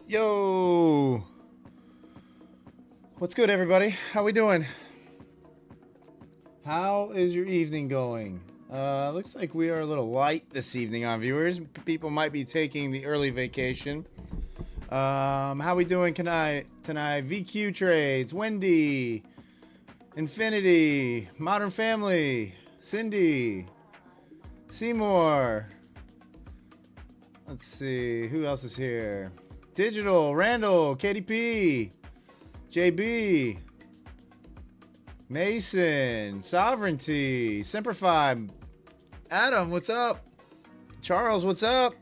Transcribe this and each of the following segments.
Yo, what's good, everybody? How we doing? How is your evening going? Looks like we are a little light this evening on viewers. People might be taking the early vacation. How we doing tonight? VQ Trades, Wendy, Infinity, Modern Family, Cindy, Seymour. Let's see, who else is here? Digital, Randall, KDP, JB, Mason, Sovereignty, Semperfi, Adam, what's up? Charles, what's up?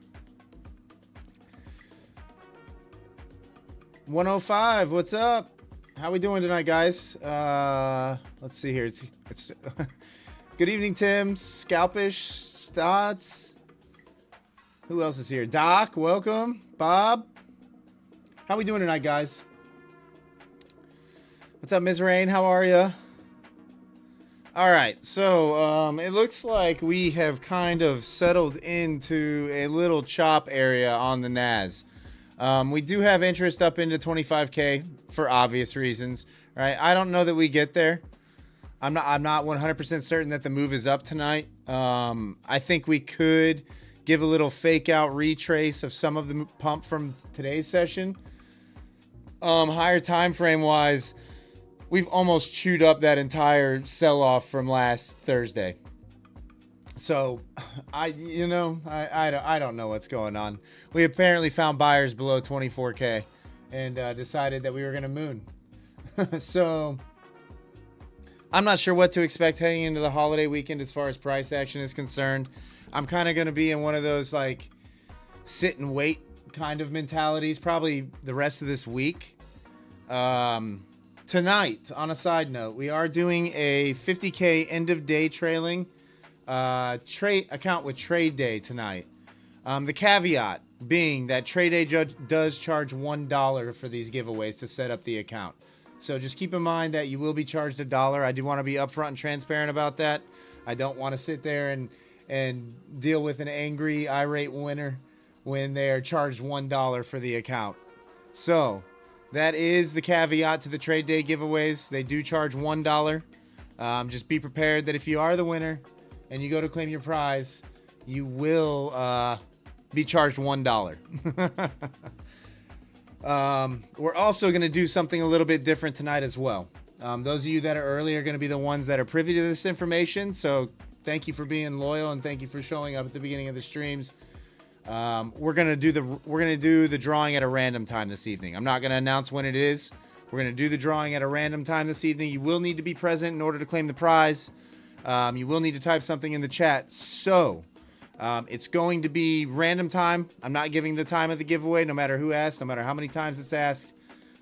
105, what's up? How we doing tonight, guys? Let's see here. It's good evening, Tim, Scalpish, Stotts. Who else is here? Doc, welcome. Bob. How we doing tonight, guys? What's up, Ms. Rain? How are you? All right, so it looks like we have kind of settled into a little chop area on the Nas. We do have interest up into 25K for obvious reasons, right? I don't know that we get there. I'm not 100% certain that the move is up tonight. I think we could give a little fake out retrace of some of the pump from today's session. Higher time frame wise, we've almost chewed up that entire sell-off from last Thursday. So I don't know what's going on. We apparently found buyers below 24K and decided that we were going to moon. So I'm not sure what to expect heading into the holiday weekend as far as price action is concerned. I'm kind of going to be in one of those like sit and wait kind of mentalities probably the rest of this week. Tonight, on a side note, we are doing a 50K end of day trailing trade account with TradeDay tonight. The caveat being that TradeDay does charge $1 for these giveaways to set up the account. So just keep in mind that you will be charged $1. I do want to be upfront and transparent about that. I don't want to sit there and deal with an angry, irate winner when they're charged $1 for the account. So that is the caveat to the TradeDay giveaways. They do charge $1. Just be prepared that if you are the winner and you go to claim your prize, you will be charged $1. We're also going to do something a little bit different tonight as well. Those of you that are early are going to be the ones that are privy to this information. So thank you for being loyal and thank you for showing up at the beginning of the streams. We're going to do the drawing at a random time this evening. I'm not going to announce when it is. We're going to do the drawing at a random time this evening. You will need to be present in order to claim the prize. You will need to type something in the chat. So it's going to be random time. I'm not giving the time of the giveaway, no matter who asks, no matter how many times it's asked.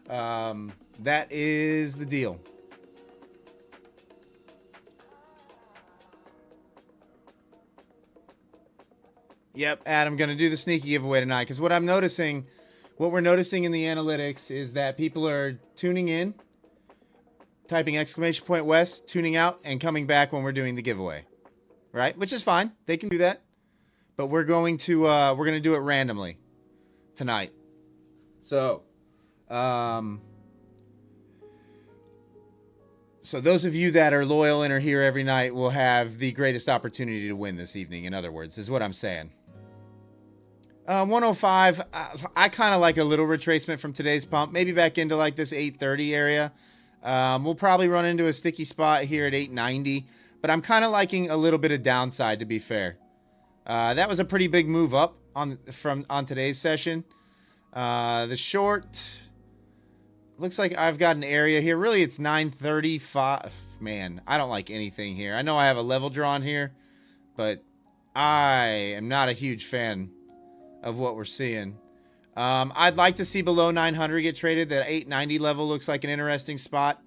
That is the deal. Yep, Adam, going to do the sneaky giveaway tonight. Because what we're noticing in the analytics is that people are tuning in, typing ! West, tuning out, and coming back when we're doing the giveaway. Right? Which is fine. They can do that. But we're going to do it randomly tonight. So, so those of you that are loyal and are here every night will have the greatest opportunity to win this evening, in other words, is what I'm saying. 105, I kind of like a little retracement from today's pump, maybe back into like this 830 area. We'll probably run into a sticky spot here at 890, but I'm kind of liking a little bit of downside, to be fair. That was a pretty big move up on today's session. The short looks like I've got an area here. Really, it's 935. Man, I don't like anything here. I know I have a level drawn here, but I am not a huge fan of what we're seeing. I'd like to see below 900 get traded. That 890 level looks like an interesting spot.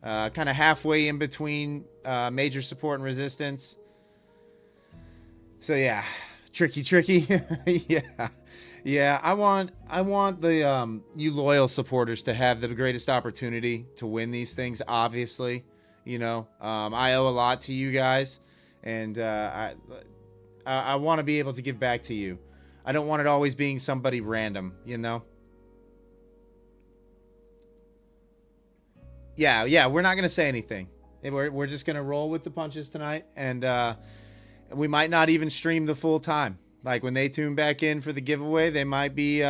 Kind of halfway in between major support and resistance. So yeah, tricky. Yeah, I want the you loyal supporters to have the greatest opportunity to win these things. Obviously, you know, I owe a lot to you guys, and I want to be able to give back to you. I don't want it always being somebody random, you know. Yeah, we're not gonna say anything. We're just gonna roll with the punches tonight, and we might not even stream the full time. Like when they tune back in for the giveaway, they might be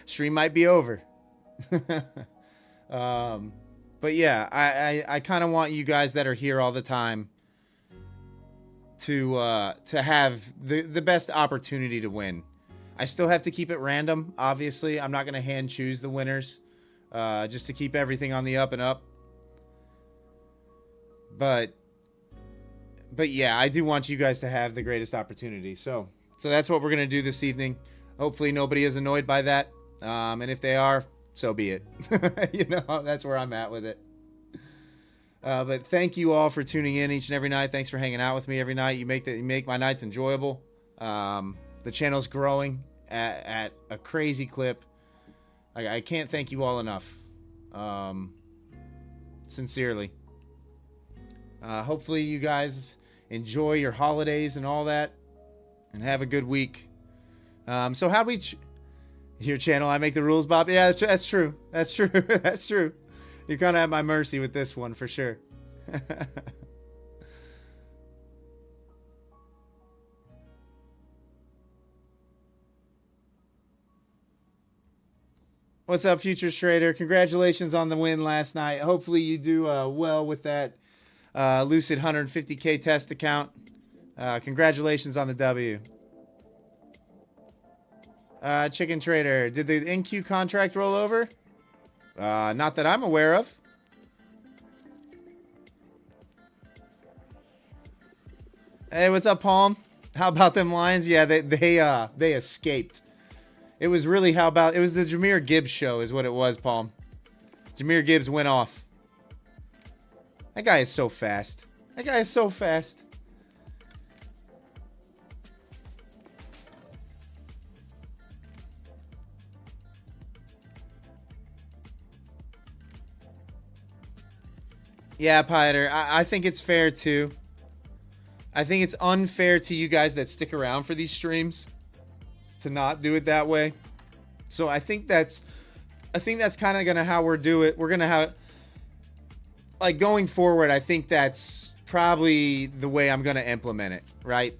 stream might be over. But yeah, I kind of want you guys that are here all the time to have the best opportunity to win. I still have to keep it random. Obviously, I'm not going to hand choose the winners, just to keep everything on the up and up. But yeah, I do want you guys to have the greatest opportunity. So that's what we're going to do this evening. Hopefully nobody is annoyed by that. And if they are, so be it. You know, that's where I'm at with it. But thank you all for tuning in each and every night. Thanks for hanging out with me every night. You make my nights enjoyable. The channel's growing at a crazy clip. I can't thank you all enough. Sincerely. Hopefully you guys enjoy your holidays and all that, and have a good week. So how do we... Your channel, I make the rules, Bob. Yeah, that's true. That's true. That's true. You're kind of at my mercy with this one, for sure. What's up, Futures Trader? Congratulations on the win last night. Hopefully you do well with that Lucid 150K test account. Congratulations on the W. Chicken Trader, did the NQ contract roll over? Not that I'm aware of. Hey, what's up, Palm? How about them Lions? Yeah, they escaped. It was really it was the Jahmyr Gibbs show is what it was, Palm. Jahmyr Gibbs went off. That guy is so fast. That guy is so fast. Yeah, Piter, I think it's fair too. I think it's unfair to you guys that stick around for these streams to not do it that way. So I think that's kind of gonna how we're do it. We're gonna have, like, going forward, I think that's probably the way I'm gonna implement it, right?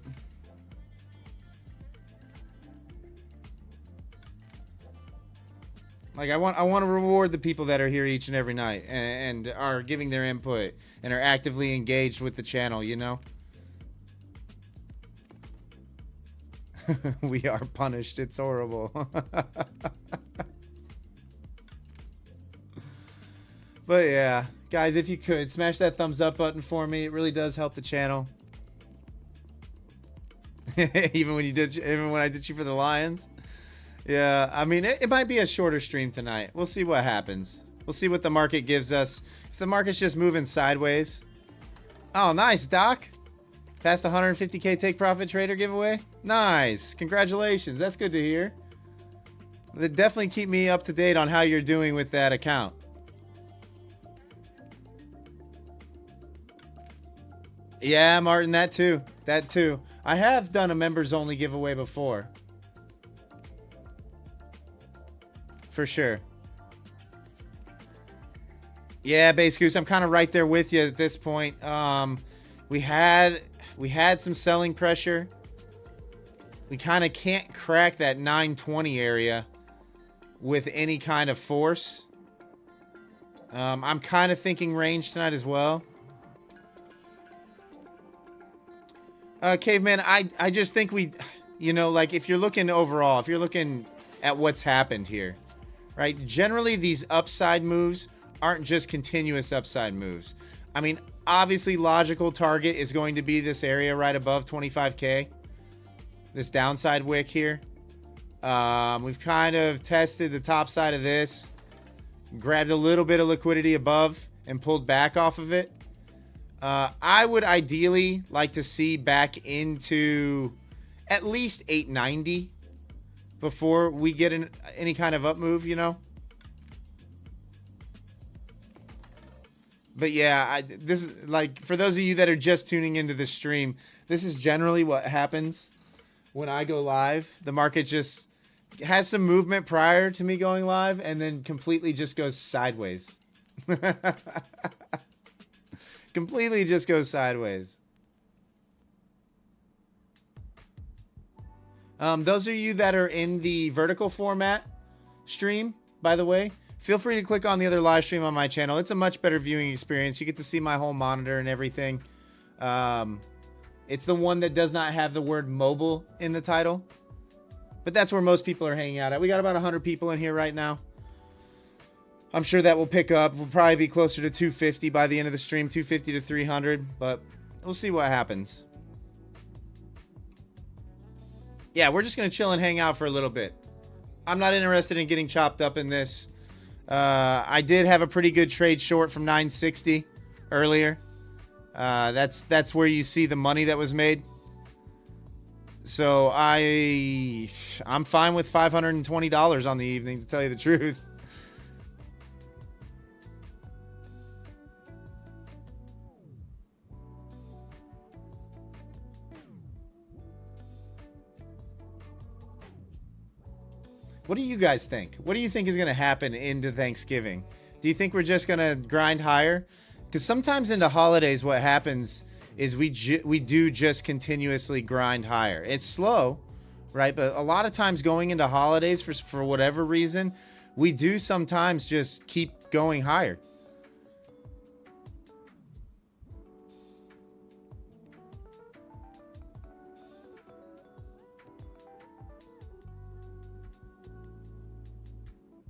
Like I want to reward the people that are here each and every night and are giving their input and are actively engaged with the channel, you know? We are punished. It's horrible. But yeah, guys, if you could smash that thumbs up button for me, it really does help the channel. even when I did you for the Lions. Yeah, I mean, it might be a shorter stream tonight. We'll see what happens. We'll see what the market gives us. If the market's just moving sideways. Oh, nice, Doc. Past 150K take profit trader giveaway. Nice. Congratulations. That's good to hear. Definitely keep me up to date on how you're doing with that account. Yeah, Martin, that too. That too. I have done a members only giveaway before. For sure. Yeah, Base Goose, I'm kind of right there with you at this point. We had some selling pressure. We kind of can't crack that 920 area with any kind of force. I'm kind of thinking range tonight as well. Caveman, I just think you know, like if you're looking overall, if you're looking at what's happened here, right? Generally, these upside moves aren't just continuous upside moves. I mean, obviously, logical target is going to be this area right above 25K. This downside wick here. We've kind of tested the top side of this, grabbed a little bit of liquidity above and pulled back off of it. I would ideally like to see back into at least 890 before we get any kind of up move, you know. But yeah, this is like, for those of you that are just tuning into the stream, this is generally what happens when I go live. The market just has some movement prior to me going live and then completely just goes sideways. Completely just goes sideways. Those of you that are in the vertical format stream, by the way, feel free to click on the other live stream on my channel. It's a much better viewing experience. You get to see my whole monitor and everything. It's the one that does not have the word mobile in the title. But that's where most people are hanging out at. We got about 100 people in here right now. I'm sure that will pick up. We'll probably be closer to 250 by the end of the stream, 250 to 300, but we'll see what happens. Yeah, we're just going to chill and hang out for a little bit. I'm not interested in getting chopped up in this. I did have a pretty good trade short from 960 earlier. That's where you see the money that was made. So I'm fine with $520 on the evening, to tell you the truth. What do you guys think? What do you think is going to happen into Thanksgiving? Do you think we're just going to grind higher? Because sometimes into holidays, what happens is we do just continuously grind higher. It's slow, right? But a lot of times going into holidays, for whatever reason, we do sometimes just keep going higher.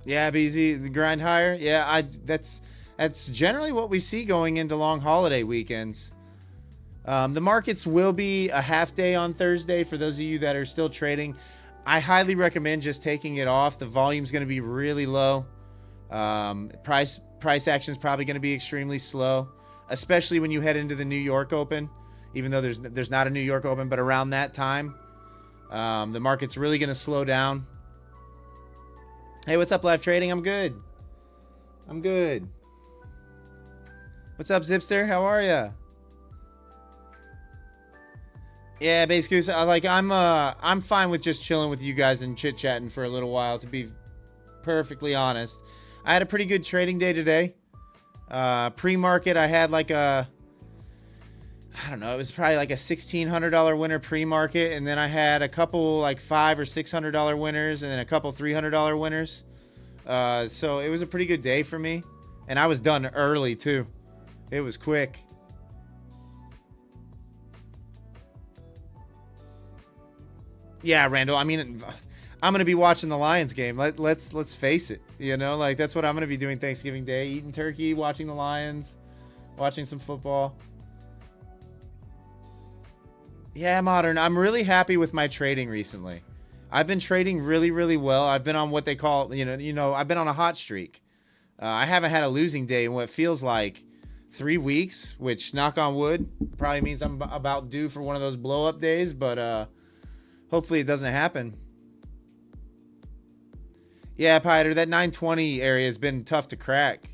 Yeah, BZ, the grind higher. Yeah, that's generally what we see going into long holiday weekends. The markets will be a half day on Thursday for those of you that are still trading. I highly recommend just taking it off. The volume's going to be really low. Price action is probably going to be extremely slow, especially when you head into the New York Open. Even though there's not a New York Open, but around that time, the market's really going to slow down. Hey, what's up, live trading? I'm good. I'm good. What's up, Zipster? How are ya? Yeah, Base Goose. I'm fine with just chilling with you guys and chit chatting for a little while. To be perfectly honest, I had a pretty good trading day today. Pre-market, I had like I don't know, it was probably like a $1,600 winner pre-market, and then I had a couple like $500 or $600 winners, and then a couple $300 winners. So it was a pretty good day for me. And I was done early, too. It was quick. Yeah, Randall. I mean, I'm going to be watching the Lions game. Let's face it. You know, like, that's what I'm going to be doing Thanksgiving Day. Eating turkey, watching the Lions, watching some football. Yeah, Modern. I'm really happy with my trading recently. I've been trading really, really well. I've been on what they call, I've been on a hot streak. I haven't had a losing day in what feels like 3 weeks, which, knock on wood, probably means I'm about due for one of those blow-up days, but hopefully it doesn't happen. Yeah, Piter, that 920 area has been tough to crack.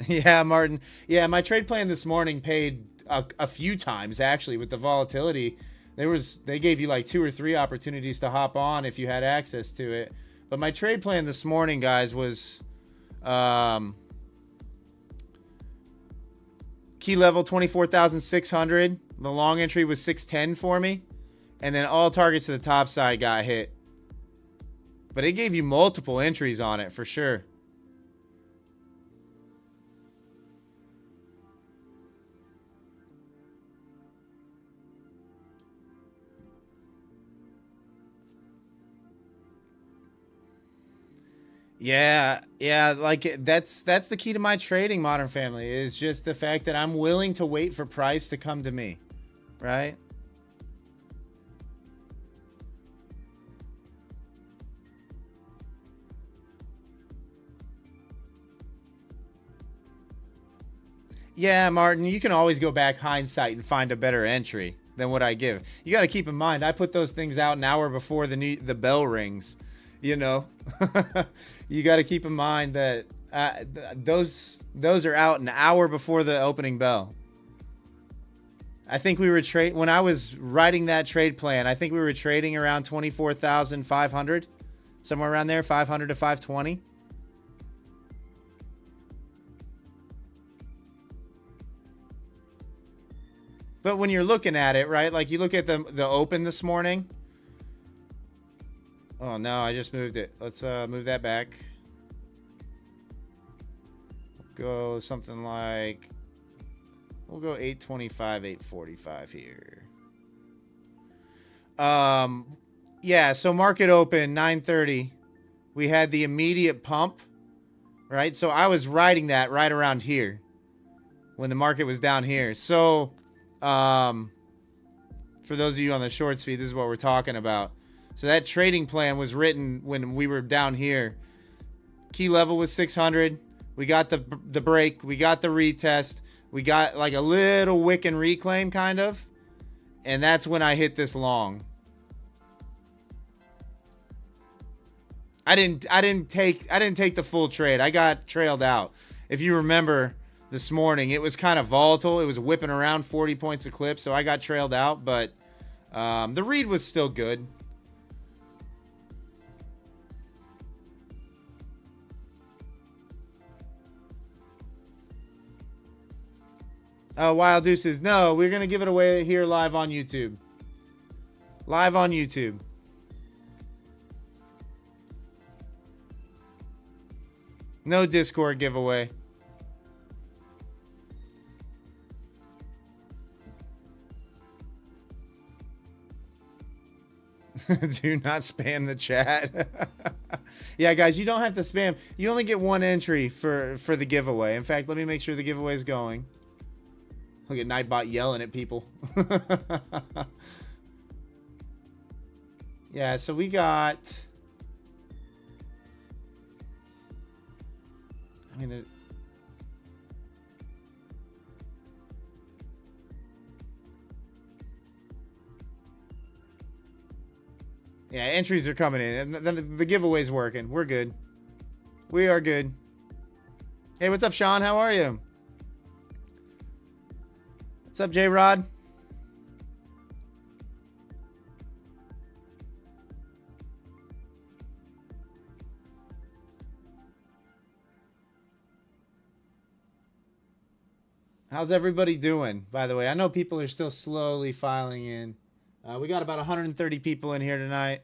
Yeah, Martin. Yeah, my trade plan this morning paid a few times, actually, with the volatility. They gave you like 2 or 3 opportunities to hop on if you had access to it. But my trade plan this morning, guys, was key level 24,600. The long entry was 610 for me. And then all targets to the top side got hit. But it gave you multiple entries on it for sure. Yeah, like that's the key to my trading, Modern Family, is just the fact that I'm willing to wait for price to come to me, right? Yeah, Martin, you can always go back hindsight and find a better entry than what I give. You got to keep in mind, I put those things out an hour before the bell rings. You know, you got to keep in mind that those are out an hour before the opening bell. I think we were when I was writing that trade plan, I think we were trading around 24,500, somewhere around there, 500 to 520. But when you're looking at it, right, like you look at the open this morning. Oh, no, I just moved it. Let's move that back. Go something like, we'll go 825, 845 here. Yeah, so market open, 930. We had the immediate pump, right? So I was riding that right around here when the market was down here. So, for those of you on the shorts feed, this is what we're talking about. So that trading plan was written when we were down here. Key level was 600. We got the break. We got the retest. We got like a little wick and reclaim kind of. And that's when I hit this long. I didn't take the full trade. I got trailed out. If you remember this morning, it was kind of volatile. It was whipping around 40 points a clip, so I got trailed out, but the read was still good. Wild Deuces. No, we're going to give it away here live on YouTube. Live on YouTube. No Discord giveaway. Do not spam the chat. Yeah, guys, you don't have to spam. You only get one entry for the giveaway. In fact, let me make sure the giveaway is going. Look at Nightbot yelling at people. Yeah, so we got... Yeah, entries are coming in. And the giveaway's working. We're good. We are good. Hey, what's up, Sean? How are you? What's up, J-Rod? How's everybody doing, by the way? I know people are still slowly filing in. We got about 130 people in here tonight.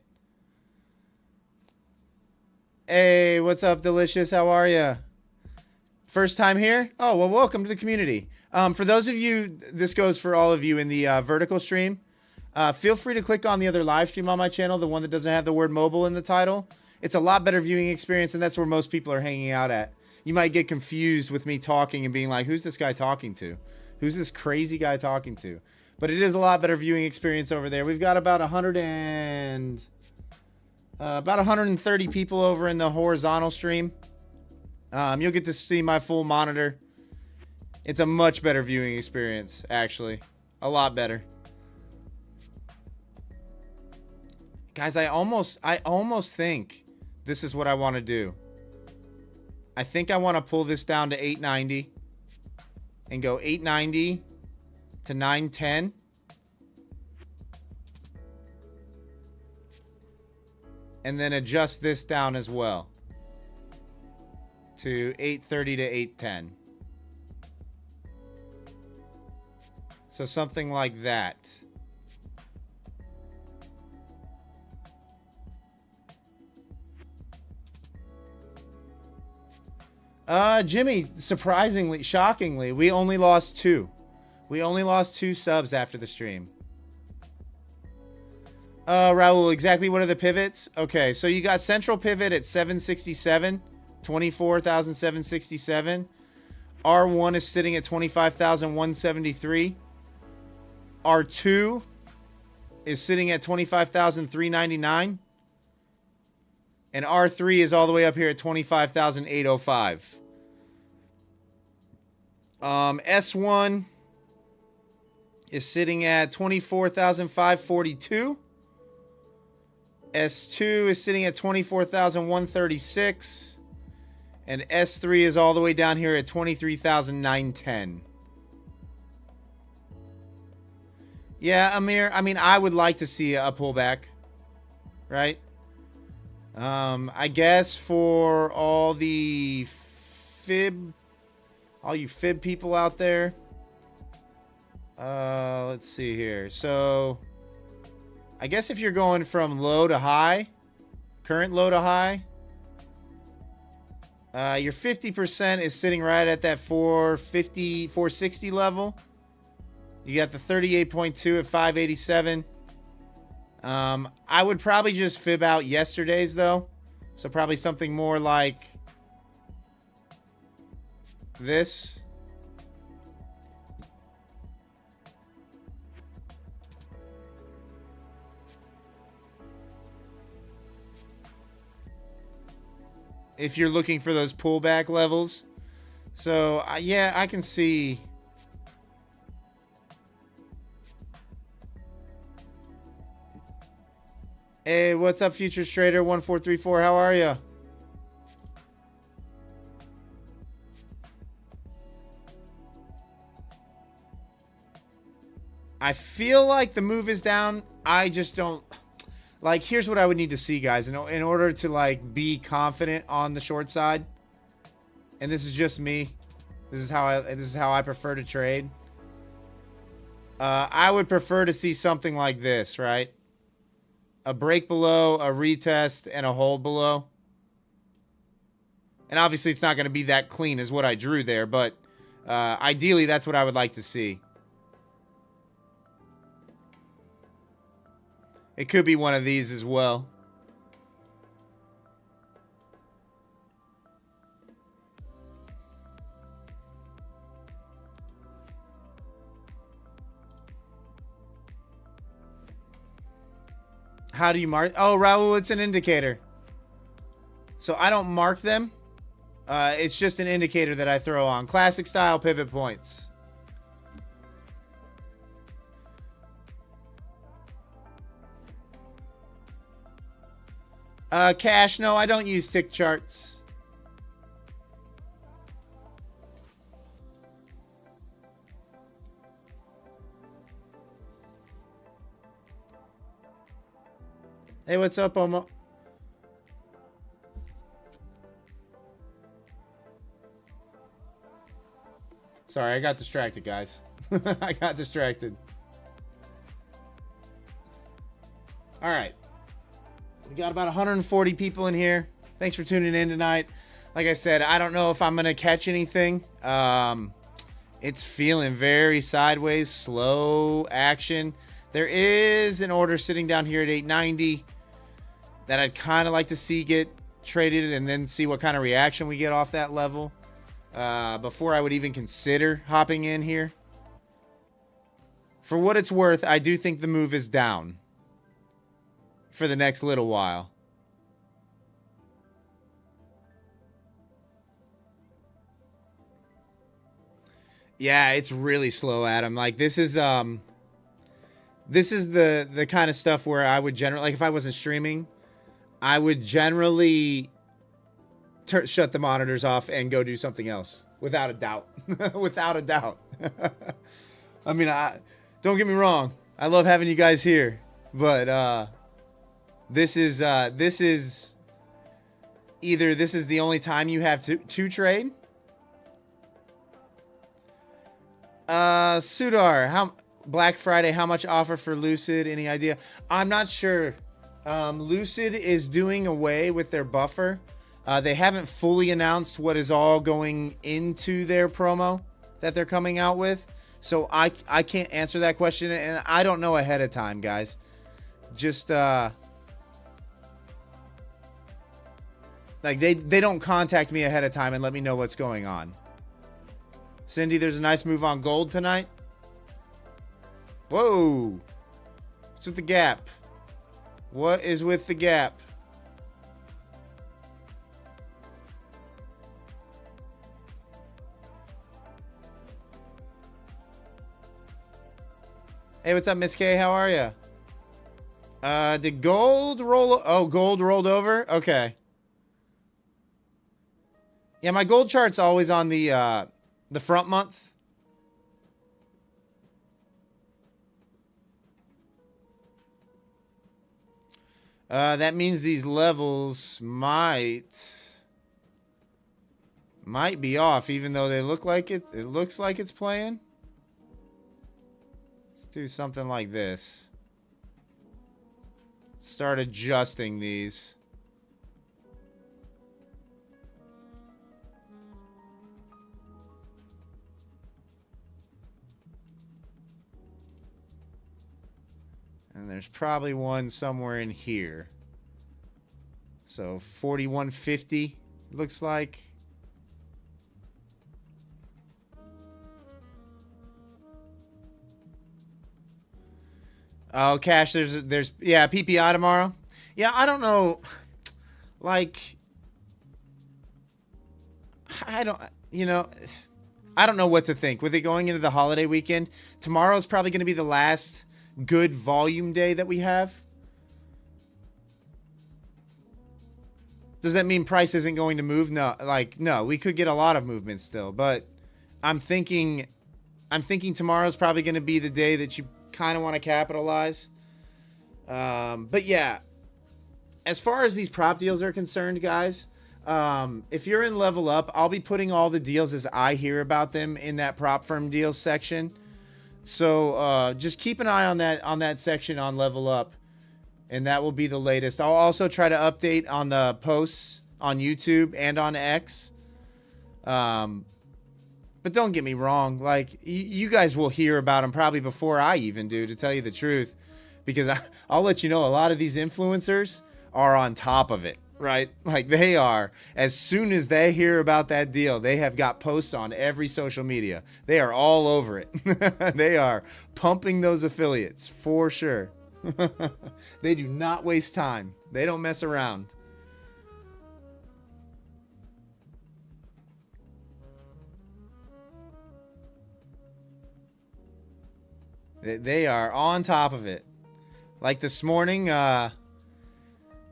Hey, what's up, Delicious? How are you? First time here? Oh, well, welcome to the community. For those of you, this goes for all of you in the vertical stream. Feel free to click on the other live stream on my channel, the one that doesn't have the word mobile in the title. It's a lot better viewing experience, and that's where most people are hanging out at. You might get confused with me talking and being like, who's this guy talking to? Who's this crazy guy talking to? But it is a lot better viewing experience over there. We've got about 130 people over in the horizontal stream. You'll get to see my full monitor. It's a much better viewing experience, actually. A lot better. Guys, I almost think this is what I want to do. I think I want to pull this down to 890 and go 890 to 910. And then adjust this down as well to 830 to 810. So something like that. Jimmy, surprisingly, shockingly, we only lost 2. We only lost 2 subs after the stream. Raul, exactly what are the pivots? Okay, so you got central pivot at 767, 24,767. R1 is sitting at 25,173. R2 is sitting at 25,399. And R3 is all the way up here at 25,805. S1 is sitting at 24,542. S2 is sitting at 24,136. And S3 is all the way down here at 23,910. Yeah, Amir, I mean, I would like to see a pullback, right? I guess for all you fib people out there. Let's see here. So, I guess if you're going from low to high, current low to high, your 50% is sitting right at that 450, 460 level. You got the 38.2 at 587. I would probably just fib out yesterday's though. So probably something more like this. If you're looking for those pullback levels. So, yeah, I can see. Hey, what's up, Futures Trader 1434? How are you? I feel like the move is down. I just don't. Like, here's what I would need to see, guys, in order to, like, be confident on the short side. And this is just me. This is how I prefer to trade. I would prefer to see something like this, right? A break below, a retest, and a hold below. And obviously, it's not going to be that clean as what I drew there, but ideally, that's what I would like to see. It could be one of these as well. How do you mark? Oh, Raul, it's an indicator. So I don't mark them. It's just an indicator that I throw on. Classic style pivot points. Cash, no, I don't use tick charts. Hey, what's up, Omo? Sorry, I got distracted, guys. I got distracted. All right. We got about 140 people in here. Thanks for tuning in tonight. Like I said, I don't know if I'm going to catch anything. It's feeling very sideways, slow action. There is an order sitting down here at 890 that I'd kind of like to see get traded and then see what kind of reaction we get off that level before I would even consider hopping in here. For what it's worth, I do think the move is down for the next little while. Yeah, it's really slow, Adam. Like this is the kind of stuff where I would generally, like if I wasn't streaming, I would generally shut the monitors off and go do something else without a doubt. Without a doubt. I mean, don't get me wrong. I love having you guys here, but this is either this is the only time you have to trade. Sudar, Black Friday, how much offer for Lucid? Any idea? I'm not sure. Lucid is doing away with their buffer. They haven't fully announced what is all going into their promo that they're coming out with. So I can't answer that question, and I don't know ahead of time, guys. Just like they don't contact me ahead of time and let me know what's going on. Cindy, there's a nice move on gold tonight. Whoa. What's with the gap? What is with the gap? Hey, what's up, Miss K? How are you? Did gold roll? Oh, gold rolled over? Okay. Yeah, my gold chart's always on the front month. That means these levels might be off, even though they look like it looks like it's playing. Let's do something like this. Start adjusting these. And there's probably one somewhere in here. So 4150 looks like. Oh, Cash, there's yeah, PPI tomorrow. Yeah, I don't know. Like I don't know what to think. With it going into the holiday weekend, tomorrow's probably going to be the last good volume day that we have. Does that mean price isn't going to move? No, no, we could get a lot of movement still, but I'm thinking tomorrow's probably going to be the day that you kind of want to capitalize. But yeah, as far as these prop deals are concerned, guys, if you're in Level Up, I'll be putting all the deals as I hear about them in that prop firm deals section. So just keep an eye on that section on Level Up, and that will be the latest. I'll also try to update on the posts on YouTube and on X. But don't get me wrong, like you guys will hear about them probably before I even do, to tell you the truth, because I'll let you know a lot of these influencers are on top of it. Right? Like they are. As soon as they hear about that deal, they have got posts on every social media. They are all over it. They are pumping those affiliates for sure. They do not waste time. They don't mess around. They are on top of it. Like this morning,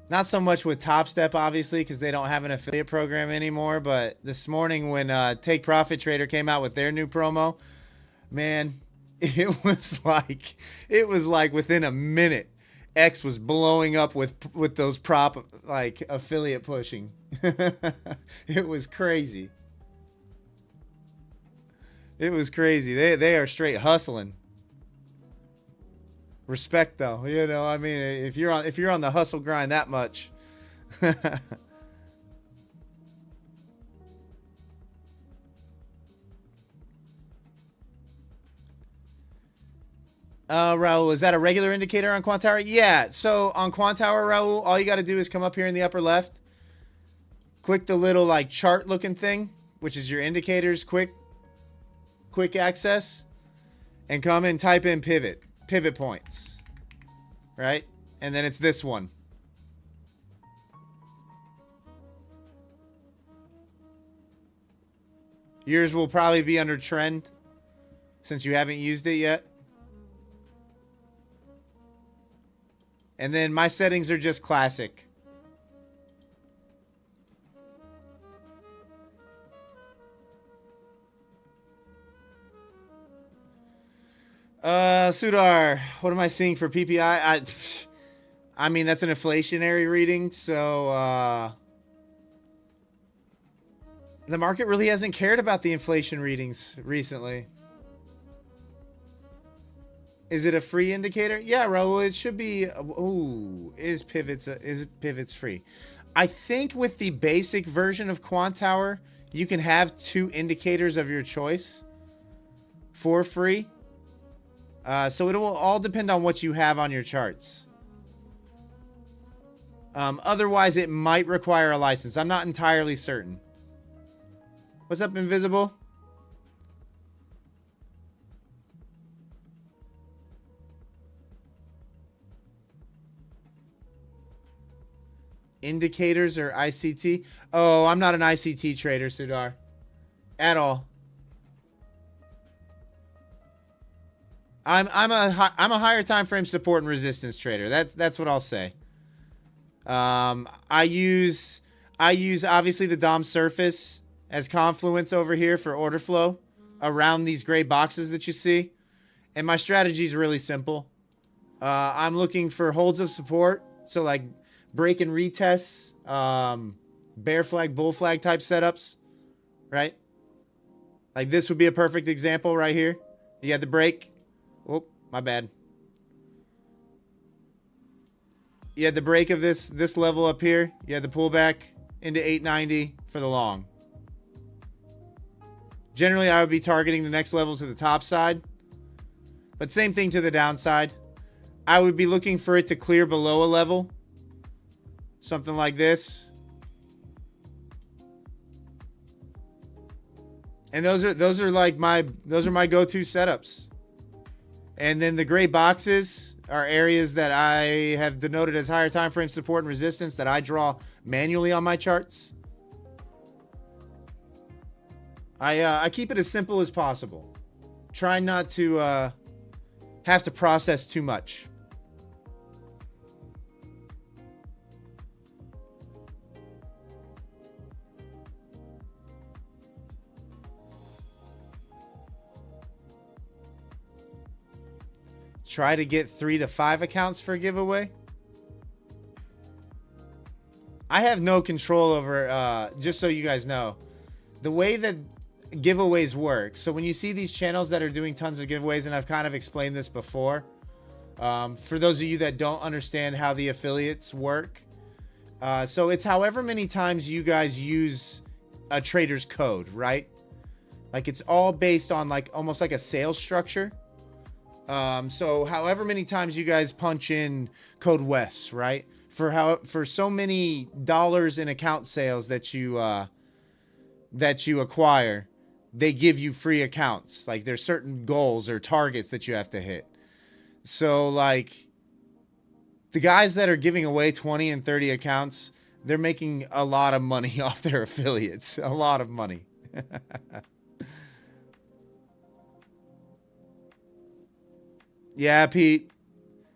not so much with Top Step, obviously, because they don't have an affiliate program anymore. But this morning when Take Profit Trader came out with their new promo, man, it was like within a minute, X was blowing up with those prop like affiliate pushing. It was crazy. It was crazy. They are straight hustling. Respect though, you know, I mean, if you're on the hustle grind that much. Raul, is that a regular indicator on Quant Tower? Yeah, so on Quant Tower, Raul, all you got to do is come up here in the upper left, click the little like chart looking thing, which is your indicators quick access, and come and type in pivot points, right? And then it's this one. Yours will probably be under trend since you haven't used it yet. And then my settings are just classic. Sudar, what am I seeing for PPI? I mean, that's an inflationary reading, so the market really hasn't cared about the inflation readings recently. Is it a free indicator? Yeah, Raul, it should be. Ooh, is pivots free? I think with the basic version of Quant Tower, you can have 2 indicators of your choice for free. So it will all depend on what you have on your charts. Otherwise, it might require a license. I'm not entirely certain. What's up, Invisible? Indicators or ICT? Oh, I'm not an ICT trader, Sudar. At all. I'm a higher time frame support and resistance trader. That's what I'll say. I use obviously the DOM surface as confluence over here for order flow around these gray boxes that you see. And my strategy is really simple. I'm looking for holds of support. So like break and retests, bear flag, bull flag type setups, right? Like this would be a perfect example right here. You had the break. Oh, my bad. You had the break of this level up here. You had the pullback into 890 for the long. Generally, I would be targeting the next level to the top side. But same thing to the downside. I would be looking for it to clear below a level. Something like this. And those are my go-to setups. And then the gray boxes are areas that I have denoted as higher time frame support and resistance that I draw manually on my charts. I keep it as simple as possible. Try not to have to process too much. Try to get 3 to 5 accounts for a giveaway. I have no control over, just so you guys know, the way that giveaways work. So when you see these channels that are doing tons of giveaways, and I've kind of explained this before, for those of you that don't understand how the affiliates work, so it's however many times you guys use a trader's code, right? Like it's all based on like almost like a sales structure. So however many times you guys punch in code WES, right? For so many dollars in account sales that you acquire, they give you free accounts. Like there's certain goals or targets that you have to hit. So like the guys that are giving away 20 and 30 accounts, they're making a lot of money off their affiliates. A lot of money. Yeah, Pete.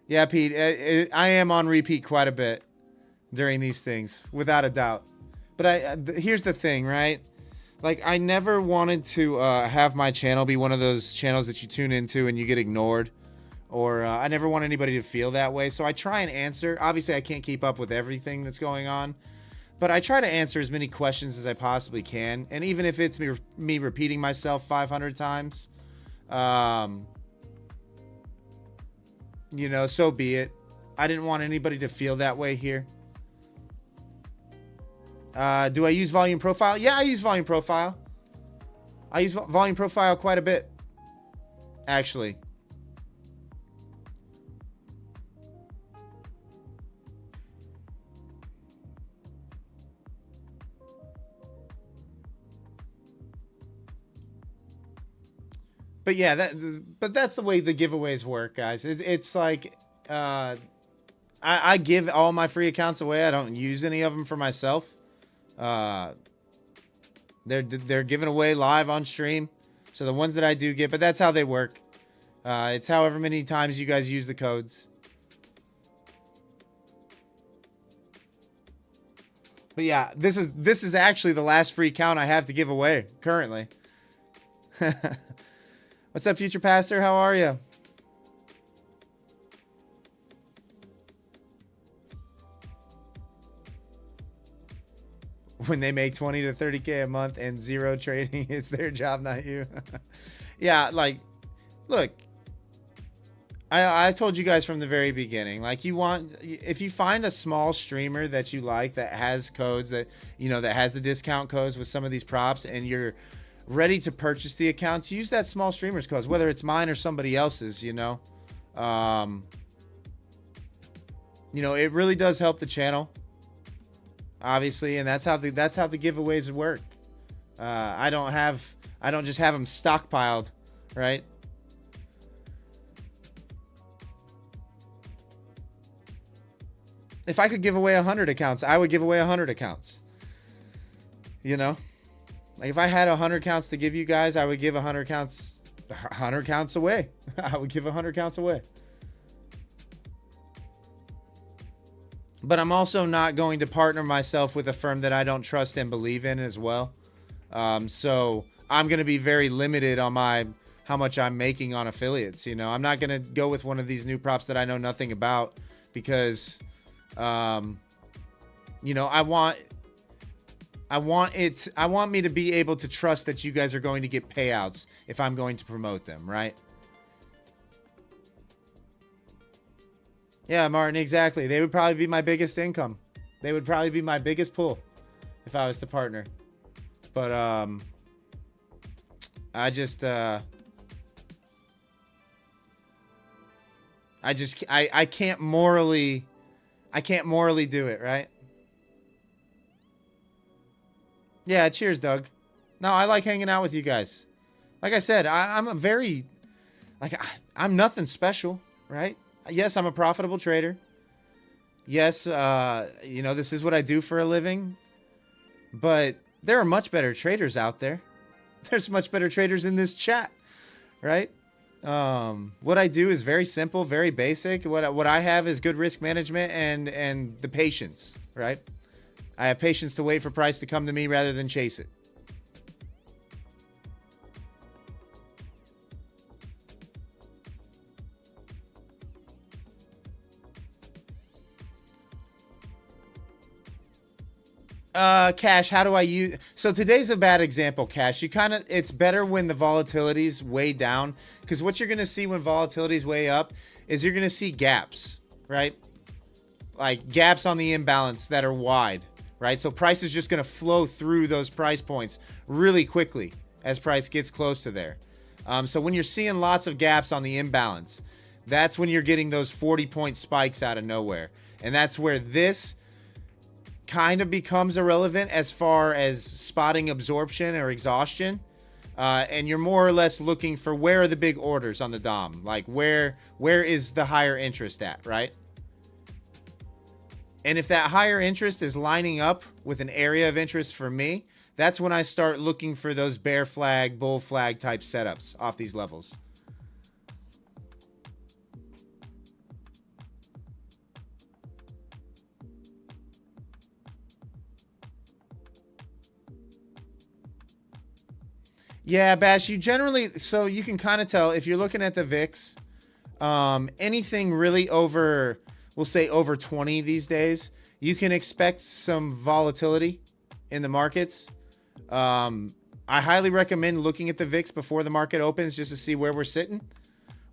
Yeah, Pete. I am on repeat quite a bit during these things, without a doubt. But here's the thing, right? Like, I never wanted to have my channel be one of those channels that you tune into and you get ignored. Or I never want anybody to feel that way. So I try and answer. Obviously, I can't keep up with everything that's going on. But I try to answer as many questions as I possibly can. And even if it's me repeating myself 500 times, you know, so be it. I didn't want anybody to feel that way here. Do I use volume profile? Yeah, I use volume profile. I use volume profile quite a bit, actually. But yeah, that's the way the giveaways work, guys. It's like I give all my free accounts away. I don't use any of them for myself. They're given away live on stream. So the ones that I do get, but that's how they work. It's however many times you guys use the codes. But yeah, this is actually the last free account I have to give away currently. What's up, future pastor? How are you? When they make 20 to 30K a month and zero trading, it's their job, not you. Yeah, like, look, I told you guys from the very beginning, like, if you find a small streamer that you like that has codes that, you know, that has the discount codes with some of these props, and you're ready to purchase the accounts, use that small streamer's codes, whether it's mine or somebody else's, you know. You know, it really does help the channel, obviously, and that's how the giveaways work. I don't just have them stockpiled, right? If I could give away 100 accounts, I would give away 100 accounts. You know, like if I had 100 accounts to give you guys, I would give 100 accounts away. I would give 100 accounts away. But I'm also not going to partner myself with a firm that I don't trust and believe in as well. So I'm going to be very limited on how much I'm making on affiliates. You know, I'm not going to go with one of these new props that I know nothing about because, you know, I want me to be able to trust that you guys are going to get payouts if I'm going to promote them, right? Yeah, Martin, exactly. They would probably be my biggest income. They would probably be my biggest pull if I was to partner. But I can't morally do it, right? Yeah, cheers, Doug. No, I like hanging out with you guys. Like I said, I'm nothing special, right? Yes, I'm a profitable trader. Yes, you know, this is what I do for a living. But there are much better traders out there. There's much better traders in this chat, right? What I do is very simple, very basic. What I have is good risk management and the patience, right? I have patience to wait for price to come to me rather than chase it. Cash, how do I use... So today's a bad example, Cash. It's better when the volatility's way down, because what you're going to see when volatility's way up is you're going to see gaps, right? Like gaps on the imbalance that are wide, right? So price is just going to flow through those price points really quickly as price gets close to there. So when you're seeing lots of gaps on the imbalance, that's when you're getting those 40-point spikes out of nowhere. And that's where this kind of becomes irrelevant as far as spotting absorption or exhaustion. And you're more or less looking for where are the big orders on the DOM? Like where is the higher interest at, right? And if that higher interest is lining up with an area of interest for me, that's when I start looking for those bear flag, bull flag type setups off these levels. Yeah, Bash, so you can kind of tell if you're looking at the VIX, anything really over, we'll say over 20 these days, you can expect some volatility in the markets. I highly recommend looking at the VIX before the market opens just to see where we're sitting.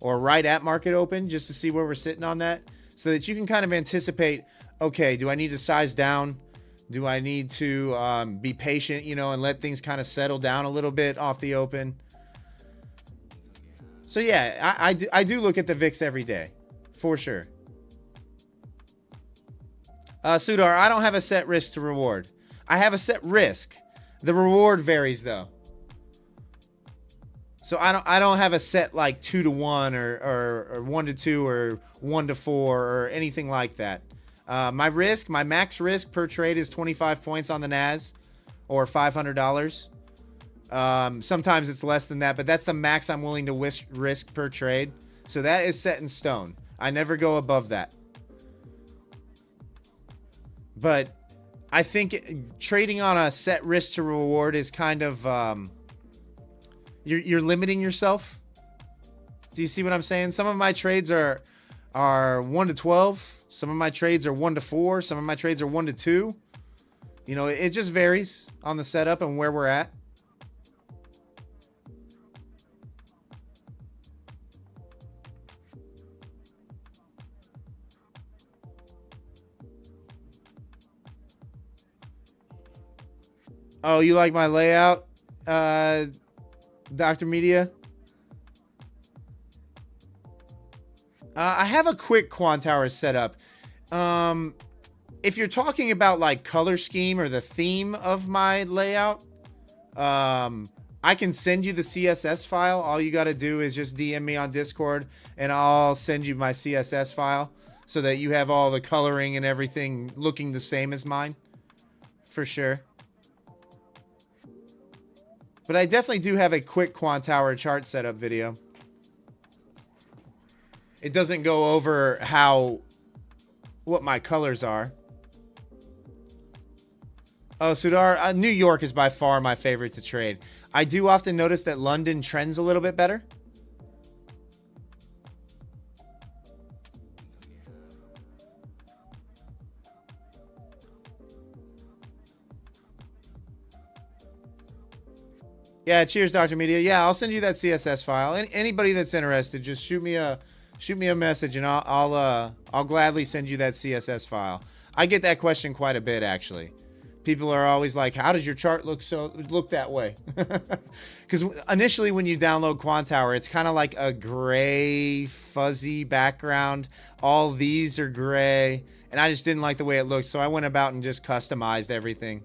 or right at market open, just to see where we're sitting on that, so that you can kind of anticipate, okay, do I need to size down? Do I need to be patient, you know, and let things kind of settle down a little bit off the open? So yeah, I do look at the VIX every day, for sure. Sudar, I don't have a set risk to reward. I have a set risk. The reward varies though. So I don't have a set like 2 to 1 or 1 to 2 or 1 to 4 or anything like that. My max risk per trade is 25 points on the NAS, or $500. Sometimes it's less than that, but that's the max I'm willing to risk per trade. So that is set in stone. I never go above that. But I think trading on a set risk to reward is kind of, you're limiting yourself. Do you see what I'm saying? Some of my trades are 1 to 12. Some of my trades are 1 to 4. Some of my trades are 1 to 2. You know, it just varies on the setup and where we're at. Oh, you like my layout, Dr. Media? I have a quick quant hour set up. If you're talking about like color scheme or the theme of my layout, I can send you the CSS file. All you got to do is just DM me on Discord and I'll send you my CSS file so that you have all the coloring and everything looking the same as mine. For sure. But I definitely do have a quick quant tower chart setup video. It doesn't go over what my colors are. Oh, Sudar, New York is by far my favorite to trade. I do often notice that London trends a little bit better. Yeah, cheers, Dr. Media. Yeah, I'll send you that CSS file. Anybody that's interested, just shoot me a message and I'll gladly send you that CSS file. I get that question quite a bit, actually. People are always like, how does your chart look that way? Because initially when you download Quant Tower, it's kind of like a gray, fuzzy background. All these are gray, and I just didn't like the way it looked, so I went about and just customized everything.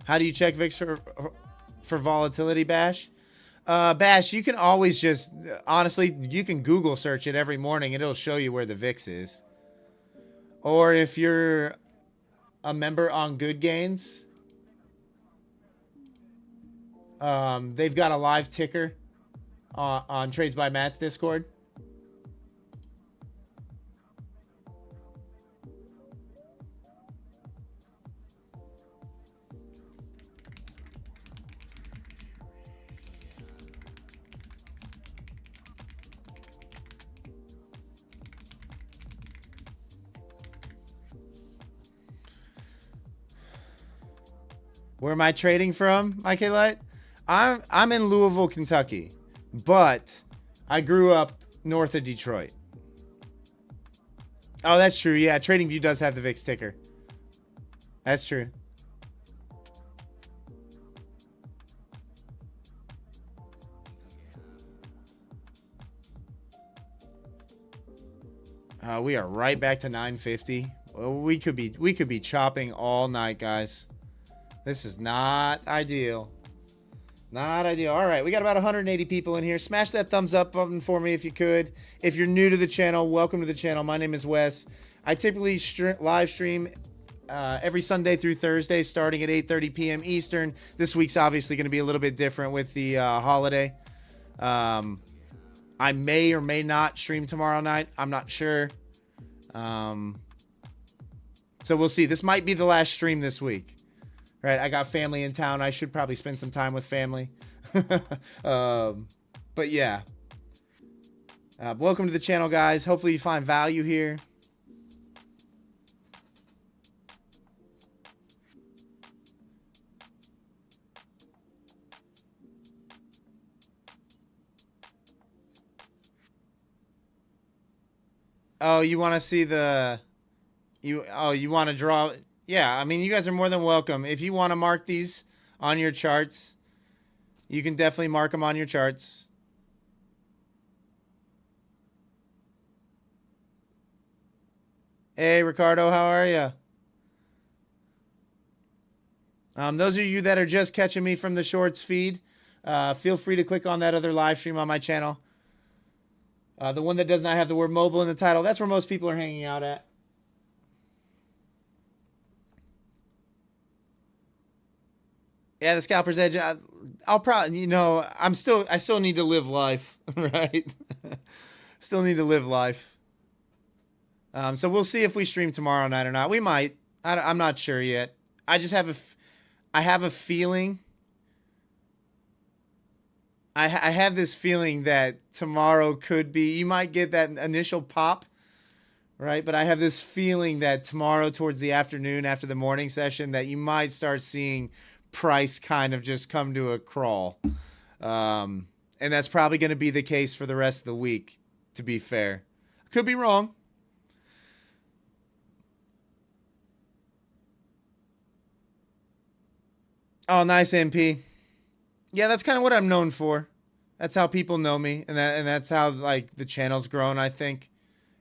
How do you check VIX for volatility, Bash? Bash, you can always just, honestly, you can Google search it every morning and it'll show you where the VIX is. Or if you're a member on Good Gains, they've got a live ticker on Trades by Matt's Discord. Where am I trading from, Mike Light? I'm in Louisville, Kentucky, but I grew up north of Detroit. Oh, that's true. Yeah, TradingView does have the VIX ticker. That's true. We are right back to 950. Well, we could be chopping all night, guys. This is not ideal. Not ideal. All right, we got about 180 people in here. Smash that thumbs up button for me if you could. If you're new to the channel, welcome to the channel. My name is Wes. I typically live stream every Sunday through Thursday starting at 8:30 p.m. Eastern. This week's obviously going to be a little bit different with the holiday. I may or may not stream tomorrow night. I'm not sure. So we'll see. This might be the last stream this week. Right, I got family in town. I should probably spend some time with family. But yeah. Welcome to the channel, guys. Hopefully you find value here. Oh, you want to see the you want to draw? Yeah, I mean, you guys are more than welcome. If you want to mark these on your charts, you can definitely mark them on your charts. Hey, Ricardo, how are you? Those of you that are just catching me from the shorts feed, feel free to click on that other live stream on my channel. The one that does not have the word mobile in the title. That's where most people are hanging out at. Yeah, the Scalper's Edge. I'll probably, I still need to live life, right? Still need to live life. So we'll see if we stream tomorrow night or not. We might. I'm not sure yet. I just have I have a feeling. I have this feeling that tomorrow could be. You might get that initial pop, right? But I have this feeling that tomorrow, towards the afternoon, after the morning session, that you might start seeing price kind of just come to a crawl. And that's probably going to be the case for the rest of the week, to be fair. Could be wrong. Oh, nice MP. Yeah, that's kind of what I'm known for. That's how people know me, and that's how like the channel's grown, I think,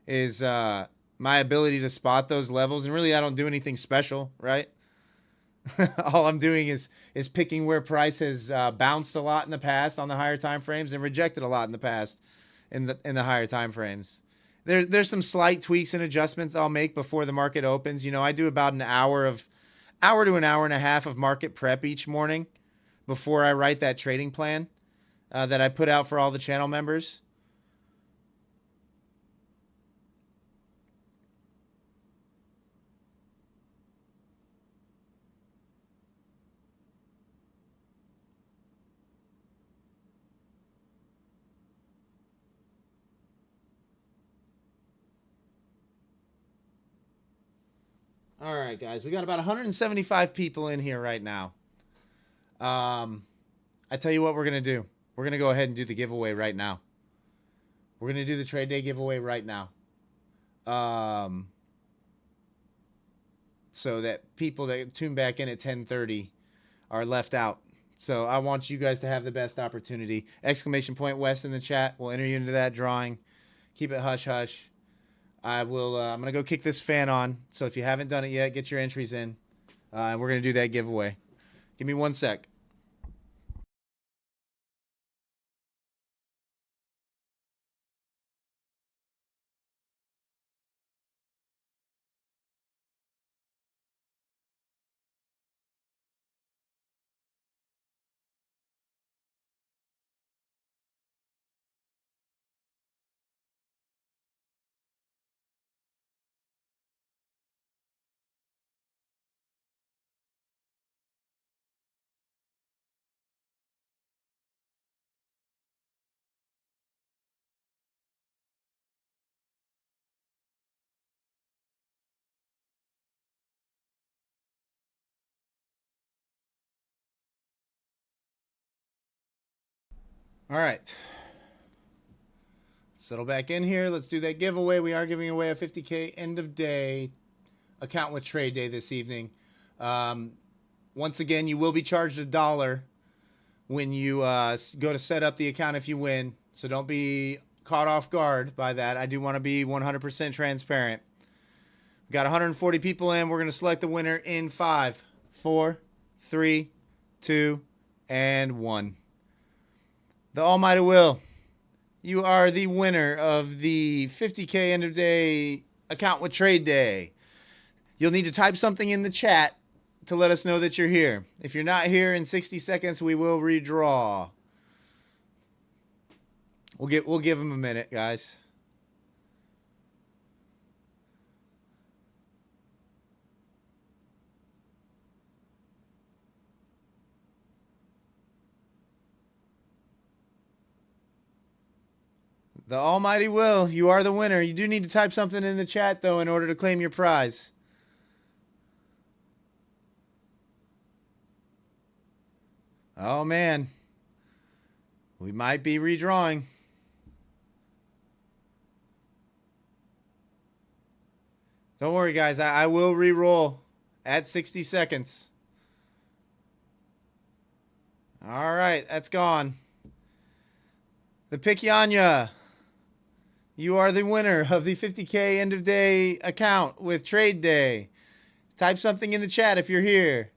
is my ability to spot those levels. And really, I don't do anything special, right? All I'm doing is picking where price has bounced a lot in the past on the higher time frames and rejected a lot in the past in the higher time frames. There's some slight tweaks and adjustments I'll make before the market opens. I do about an hour to an hour and a half of market prep each morning before I write that trading plan that I put out for all the channel members. All right, guys, we got about 175 people in here right now. I tell you what we're going to do. We're going to go ahead and do the giveaway right now. We're going to do the trade day giveaway right now. So that people that tune back in at 10:30 are left out. So I want you guys to have the best opportunity. Exclamation point West in the chat. We'll enter you into that drawing. Keep it hush hush. I'm going to go kick this fan on. So if you haven't done it yet, get your entries in. And we're going to do that giveaway. Give me 1 sec. All right. Settle back in here. Let's do that giveaway. We are giving away a 50K end of day account with TradeDay this evening. Once again, you will be charged $1 when you go to set up the account if you win. So don't be caught off guard by that. I do want to be 100% transparent. We've got 140 people in. We're going to select the winner in 5, 4, 3, 2, and 1. The Almighty Will. You are the winner of the 50K end of day account with TradeDay. You'll need to type something in the chat to let us know that you're here. If you're not here in 60 seconds, we will redraw. We'll give them a minute, guys. The Almighty Will, you are the winner. You do need to type something in the chat, though, in order to claim your prize. Oh, man. We might be redrawing. Don't worry, guys. I will re-roll at 60 seconds. All right, that's gone. The Pikyanya, you are the winner of the 50K end of day account with TradeDay. Type something in the chat if you're here.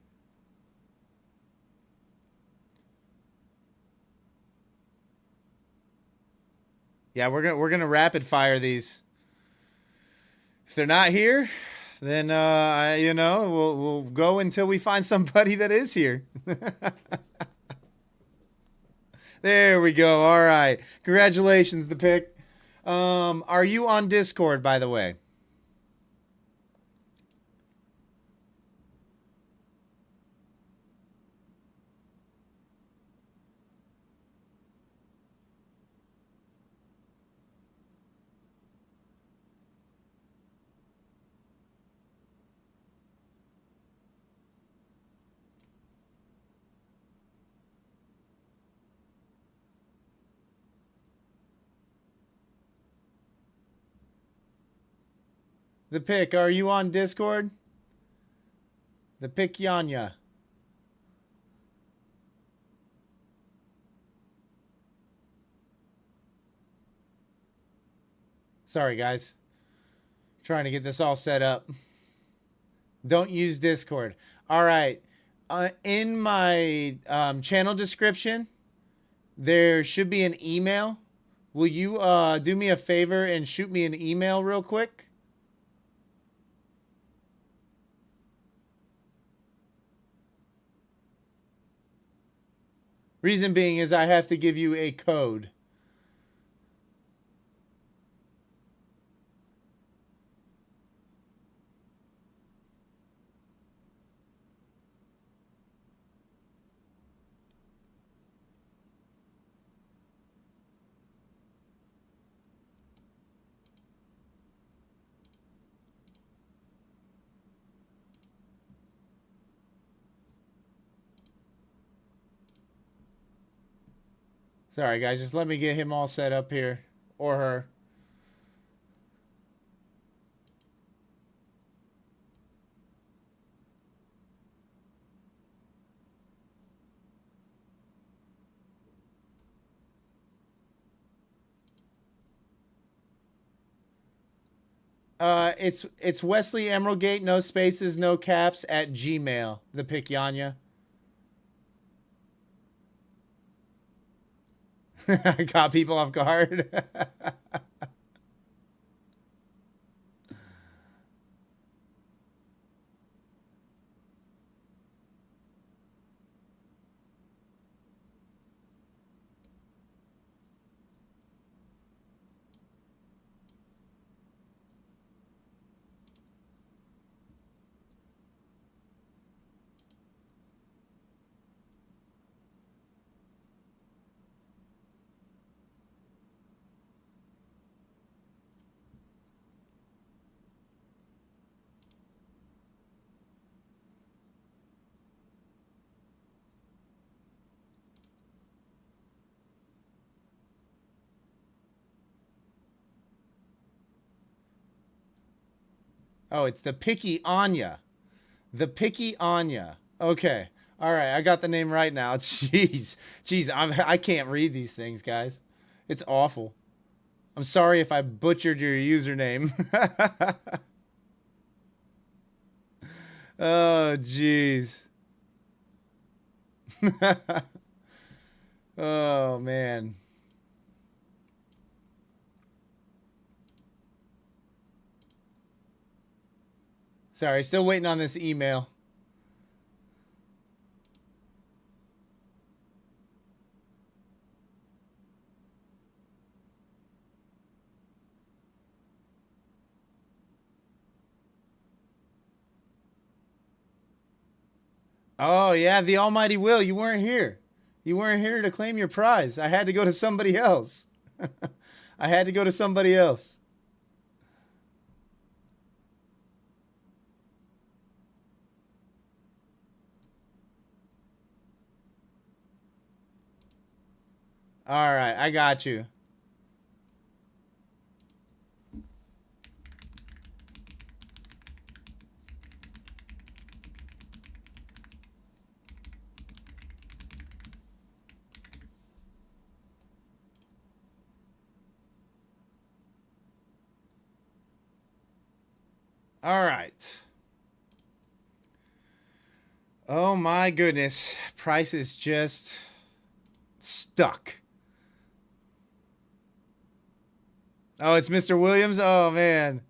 Yeah, we're gonna rapid fire these. If they're not here, then you know, we'll go until we find somebody that is here. There we go. All right. Congratulations, the pick. Are you on Discord, by the way? The pick, are you on Discord? The pick Yanya. Sorry, guys. Trying to get this all set up. Don't use Discord. All right. In my channel description, there should be an email. Will you do me a favor and shoot me an email real quick? Reason being is I have to give you a code. Sorry, guys. Just let me get him all set up here. Or her. It's WesleyEmeraldGate, no spaces, no caps, at Gmail. The Pikyanya. I caught people off guard. Oh, it's the Picky Anya. The Picky Anya. Okay. All right. I got the name right now. Jeez. Jeez. I can't read these things, guys. It's awful. I'm sorry if I butchered your username. Oh, jeez. Oh, man. Sorry, still waiting on this email. Oh, yeah, the almighty will. You weren't here. You weren't here to claim your prize. I had to go to somebody else. I had to go to somebody else. All right, I got you. All right. Oh my goodness. Price is just stuck. Oh, it's Mr. Williams? Oh, man.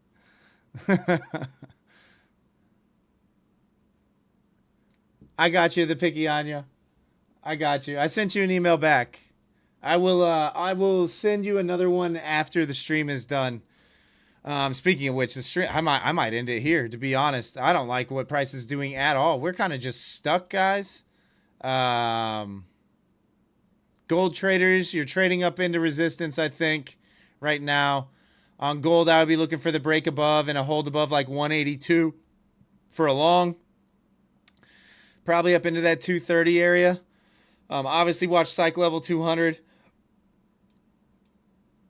I got you, the picky Anya. I got you. I sent you an email back. I will send you another one after the stream is done. Speaking of which, the stream I might end it here, to be honest. I don't like what price is doing at all. We're kind of just stuck, guys. Gold traders, you're trading up into resistance, I think, right now. On gold, I would be looking for the break above and a hold above like 182 for a long. Probably up into that 230 area. Obviously, watch psych level 200.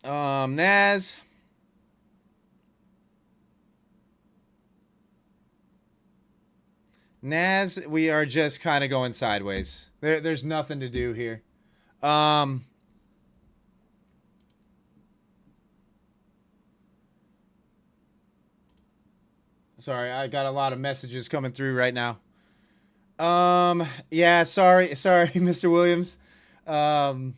Nas. Nas, we are just kind of going sideways. There's nothing to do here. Sorry, I got a lot of messages coming through right now. Yeah, sorry, Mr. Williams. Yeah,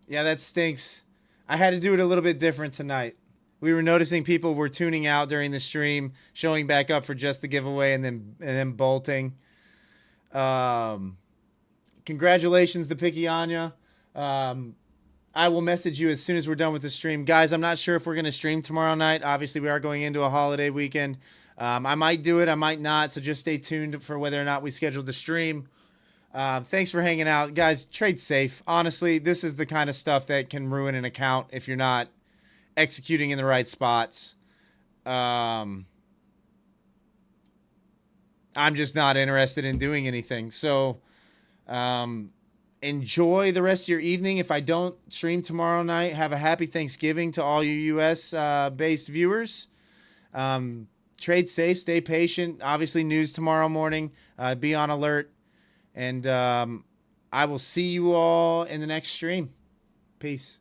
that stinks. I had to do it a little bit different tonight. We were noticing people were tuning out during the stream, showing back up for just the giveaway, and then bolting. Congratulations to Picky Anya. I will message you as soon as we're done with the stream. Guys, I'm not sure if we're going to stream tomorrow night. Obviously, we are going into a holiday weekend. I might do it. I might not. So just stay tuned for whether or not we schedule the stream. Thanks for hanging out. Guys, trade safe. Honestly, this is the kind of stuff that can ruin an account if you're not executing in the right spots. I'm just not interested in doing anything. So enjoy the rest of your evening. If I don't stream tomorrow night, have a happy Thanksgiving to all you U.S. based viewers. Trade safe, stay patient. Obviously, news tomorrow morning. Be on alert. And I will see you all in the next stream. Peace.